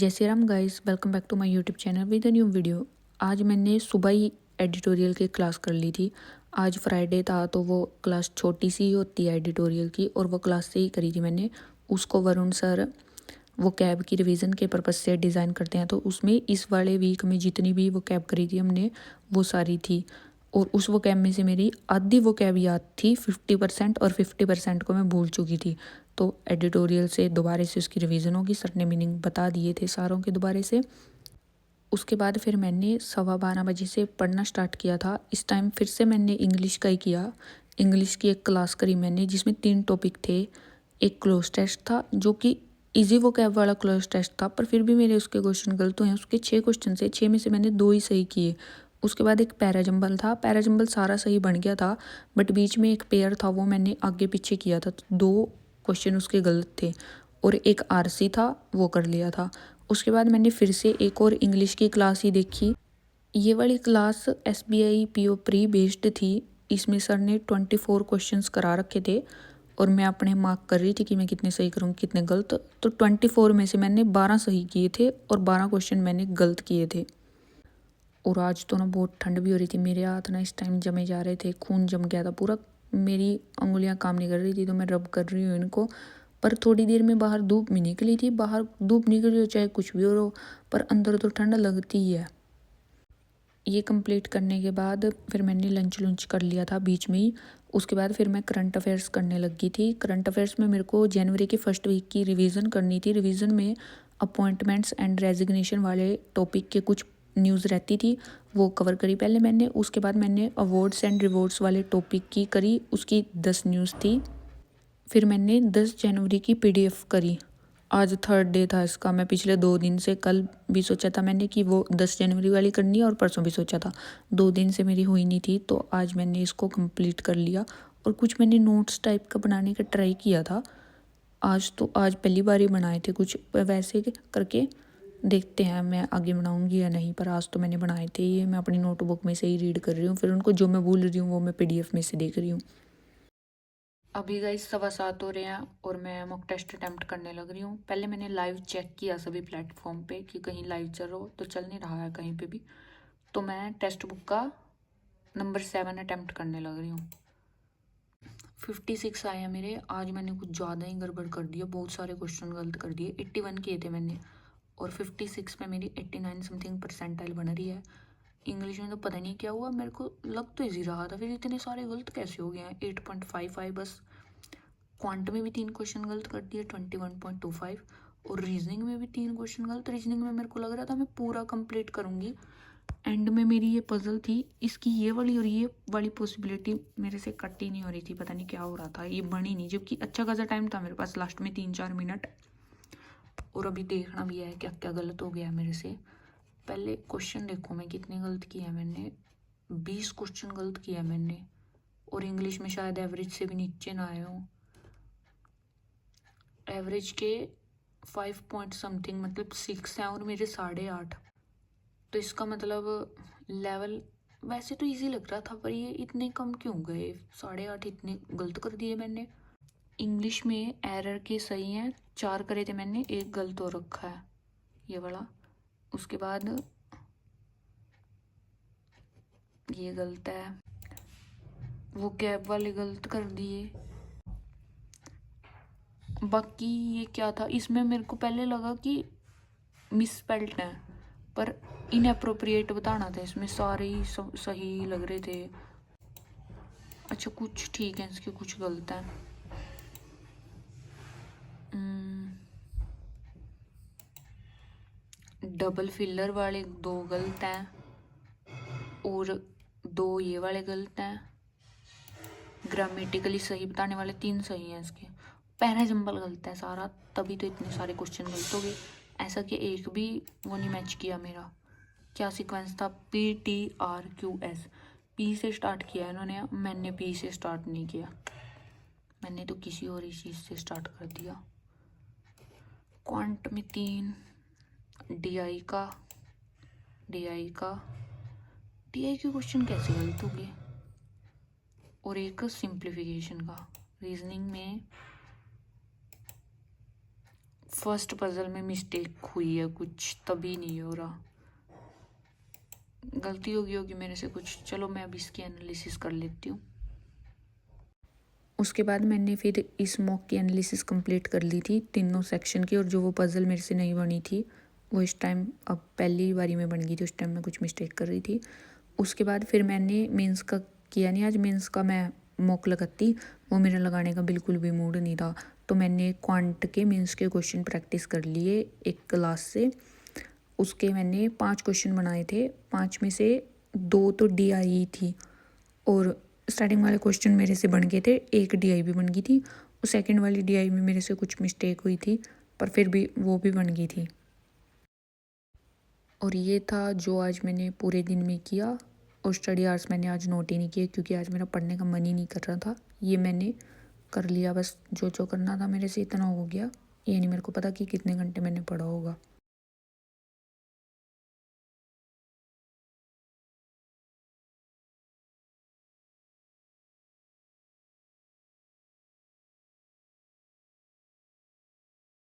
जय Shri Ram guys, welcome back to my YouTube channel with a new video. आज मैंने सुबह ही एडिटोरियल की क्लास कर ली थी। आज फ्राइडे था तो वो क्लास छोटी सी ही होती है एडिटोरियल की, और वो क्लास से ही करी थी मैंने। उसको वरुण सर वो कैब की रिवीजन के पर्पज़ से डिज़ाइन करते हैं, तो उसमें इस वाले वीक में जितनी भी वो कैब करी थी हमने वो सारी थी। और उस वो कैब में से मेरी आधी वो कैब याद थी 50%, और 50% को मैं भूल चुकी थी। तो एडिटोरियल से दोबारा से उसकी रिवीजन होगी, सर ने मीनिंग बता दिए थे सारों के दोबारे से। उसके बाद फिर मैंने 12:15 बजे से पढ़ना स्टार्ट किया था। इस टाइम फिर से मैंने इंग्लिश का ही किया। इंग्लिश की एक क्लास करी मैंने जिसमें 3 टॉपिक थे। एक क्लोज टेस्ट था जो कि इजी वो कैब वाला क्लोज टेस्ट था, पर फिर भी मेरे उसके क्वेश्चन गलत हुए हैं। उसके 6 क्वेश्चन से 6 में से मैंने 2 ही सही किए। उसके बाद एक पैराजंबल था, पैराजंबल सारा सही बन गया था, बट बीच में एक पेयर था वो मैंने आगे पीछे किया था, तो 2 क्वेश्चन उसके गलत थे। और एक आरसी था वो कर लिया था। उसके बाद मैंने फिर से एक और इंग्लिश की क्लास ही देखी। ये वाली class SBI PO pre based थी। इसमें सर ने 24 क्वेश्चंस करा रखे थे, और मैं अपने मार्क कर रही थी कि मैं कितने सही करूँ कितने गलत। तो 24 में से मैंने 12 सही किए थे और 12 क्वेश्चन मैंने गलत किए थे। और आज तो ना बहुत ठंड भी हो रही थी, मेरे हाथ ना इस टाइम जमे जा रहे थे, खून जम गया था पूरा। मेरी उंगलियां काम नहीं कर रही थी, तो मैं रब कर रही हूँ इनको। पर थोड़ी देर में बाहर धूप में निकली थी, बाहर धूप निकली हो चाहे कुछ भी हो, पर अंदर तो ठंड लगती ही है। ये कंप्लीट करने के बाद फिर मैंने लंच कर लिया था बीच में ही। उसके बाद फिर मैं करंट अफेयर्स करने लगी थी। करंट अफेयर्स में मेरे को जनवरी के फर्स्ट वीक की रिवीजन करनी थी। रिवीजन में अपॉइंटमेंट्स एंड रेजिग्नेशन वाले टॉपिक के कुछ न्यूज़ रहती थी, वो कवर करी पहले मैंने। उसके बाद मैंने अवार्ड्स एंड रिवॉर्ड्स वाले टॉपिक की करी, उसकी 10 न्यूज़ थी। फिर मैंने 10 जनवरी की PDF करी। आज थर्ड डे था इसका। मैं पिछले 2 दिन से, कल भी सोचा था मैंने कि वो 10 जनवरी वाली करनी है, और परसों भी सोचा था। 2 दिन से मेरी हुई नहीं थी, तो आज मैंने इसको कंप्लीट कर लिया। और कुछ मैंने नोट्स टाइप का बनाने का ट्राई किया था। आज पहली बार ही बनाए थे कुछ वैसे करके। देखते हैं मैं आगे बनाऊंगी या नहीं, पर आज तो मैंने बनाए थे। ये मैं अपनी नोटबुक में से ही रीड कर रही हूँ, फिर उनको जो मैं भूल रही हूँ वो मैं PDF में से देख रही हूँ। अभी गाइस 7:15 हो रहे हैं और मैं मॉक टेस्ट अटैम्प्ट करने लग रही हूँ। पहले मैंने लाइव चेक किया सभी प्लेटफॉर्म पे कि कहीं लाइव चल रहा हो, तो चल नहीं रहा है कहीं पे भी। तो मैं टेक्स्ट बुक का नंबर 7 अटैम्प्ट करने लग रही हूँ। 56 आए हैं मेरे। आज मैंने कुछ ज़्यादा ही गड़बड़ कर दिया, बहुत सारे क्वेश्चन गलत कर दिए। 81 किए थे मैंने, और 56 में मेरी 89 समथिंग परसेंटाइल बन रही है। इंग्लिश में तो पता नहीं क्या हुआ, मेरे को लग तो इजी रहा था, फिर इतने सारे गलत कैसे हो गए हैं। 8.55 बस। क्वांट में भी 3 क्वेश्चन गलत कर दिए, 21.25। और रीजनिंग में भी 3 क्वेश्चन गलत। रीजनिंग में मेरे को लग रहा था मैं पूरा कंप्लीट करूँगी। एंड में मेरी ये पजल थी, इसकी ये वाली और ये वाली पॉसिबिलिटी मेरे से कट ही नहीं हो रही थी, पता नहीं क्या हो रहा था, ये बनी नहीं, जबकि अच्छा खासा टाइम था मेरे पास, लास्ट में 3-4 मिनट। और अभी देखना भी है क्या क्या गलत हो गया मेरे से। पहले क्वेश्चन देखो मैं कितने गलत किए हैं मैंने। 20 क्वेश्चन गलत किया मैंने, और इंग्लिश में शायद एवरेज से भी नीचे ना आए हों। एवरेज के 5 पॉइंट समथिंग, मतलब 6 हैं, और मेरे 8.5। तो इसका मतलब लेवल वैसे तो इजी लग रहा था, पर ये इतने कम क्यों गए? 8.5 इतने गलत कर दिए मैंने। इंग्लिश में एरर के सही हैं, 4 करे थे मैंने, 1 गलत हो रखा है ये वाला। उसके बाद ये गलत है, वो कैब वाले गलत कर दिए। बाकी ये क्या था, इसमें मेरे को पहले लगा कि मिसस्पेल्ड है, पर इनअप्रोप्रिएट बताना था। इसमें सारे ही सही लग रहे थे। अच्छा कुछ ठीक है इसके, कुछ गलत है। डबल फिलर वाले 2 गलत हैं, और 2 ये वाले गलत हैं। ग्रामेटिकली सही बताने वाले 3 सही हैं इसके। पैराजंबल गलत है सारा, तभी तो इतने सारे क्वेश्चन गलत हो गए। ऐसा कि एक भी वो नहीं मैच किया मेरा। क्या सीक्वेंस था? PTRQS। P से स्टार्ट किया है इन्होंने, मैंने P से स्टार्ट नहीं किया, मैंने तो किसी और ही चीज़ से स्टार्ट कर दिया। क्वांट में 3, DI का DI के क्वेश्चन कैसे गलत हो गए, और एक सिंप्लीफिकेशन का। रीजनिंग में फर्स्ट पजल में मिस्टेक हुई है कुछ, तभी नहीं हो रहा, गलती होगी मेरे से कुछ। चलो मैं अब इसकी एनालिसिस कर लेती हूँ। उसके बाद मैंने फिर इस मॉक की एनालिसिस कंप्लीट कर ली थी तीनों सेक्शन की, और जो वो पज़ल मेरे से नहीं बनी थी वो इस टाइम अब पहली बारी में बन गई थी, उस टाइम मैं कुछ मिस्टेक कर रही थी। उसके बाद फिर मैंने मेंस का किया नहीं, आज मेंस का मैं मॉक लगाती, वो मेरा लगाने का बिल्कुल भी मूड नहीं था। तो मैंने क्वांट के मेंस के क्वेश्चन प्रैक्टिस कर लिए एक क्लास से। उसके मैंने 5 क्वेश्चन बनाए थे, 5 में से 2 तो DI थी, और स्टार्टिंग वाले क्वेश्चन मेरे से बन गए थे, एक DI भी बन गई थी, और सेकंड वाली DI में मेरे से कुछ मिस्टेक हुई थी, पर फिर भी वो भी बन गई थी। और ये था जो आज मैंने पूरे दिन में किया। और स्टडी आवर्स मैंने आज नोट ही नहीं किए, क्योंकि आज मेरा पढ़ने का मन ही नहीं कर रहा था। ये मैंने कर लिया, बस जो जो करना था मेरे से इतना हो गया। ये नहीं मेरे को पता कि कितने घंटे मैंने पढ़ा होगा।